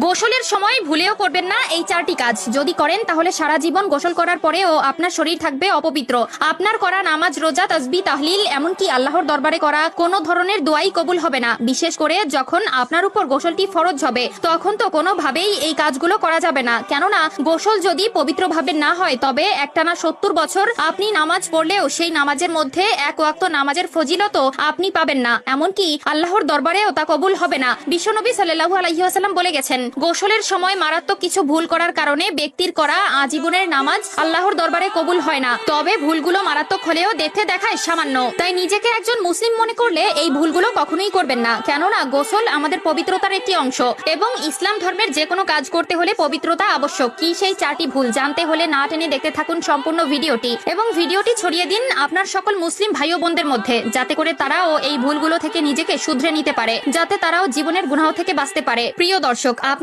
গোসলের সময় ভুলেও করবেন না এই 4টি কাজ। যদি করেন তাহলে সারা জীবন গোসল করার পরেও আপনার শরীর থাকবে অপবিত্র। আপনার করা নামাজ, রোজা, তাসবিহ, তাহলিল, এমনকি আল্লাহর দরবারে করা কোনো ধরনের দোয়াই কবুল হবে না। বিশেষ করে যখন আপনার উপর গোসলটি ফরজ হবে, তখন তো কোনোভাবেই এই কাজগুলো করা যাবে না। কেননা গোসল যদি পবিত্রভাবে না হয়, তবে একটানা 70 বছর আপনি নামাজ পড়লেও সেই নামাজের মধ্যে এক ওয়াক্ত নামাজের ফজিলতও আপনি পাবেন না, এমনকি আল্লাহর দরবারেও তা কবুল হবে না। বিশ্বনবী সাল্লাল্লাহু আলাইহি ওয়াসাল্লাম বলে গেছেন, গোসলের সময় মারাত্মক কিছু ভুল করার কারণে ব্যক্তির করা আজীবনের নামাজ আল্লাহর দরবারে কবুল হয় না। তবে ভুলগুলো মারাত্মক হলেও দেখতে দেখায় সামান্য। তাই নিজেকে একজন মুসলিম মনে করলে এই ভুলগুলো কখনোই করবেন না। কেননা গোসল আমাদের পবিত্রতার একটি অংশ এবং ইসলাম ধর্মের যে কোনো কাজ করতে হলে পবিত্রতা আবশ্যক। কি সেই 4টি ভুল জানতে হলে না টেনে দেখতে থাকুন সম্পূর্ণ ভিডিওটি এবং ভিডিওটি ছড়িয়ে দিন আপনার সকল মুসলিম ভাই ও বোনদের মধ্যে, যাতে করে তারাও এই ভুলগুলো থেকে নিজেকে শুধরে নিতে পারে, যাতে তারাও জীবনের গুনাহ থেকে বাঁচতে পারে। প্রিয় দর্শক,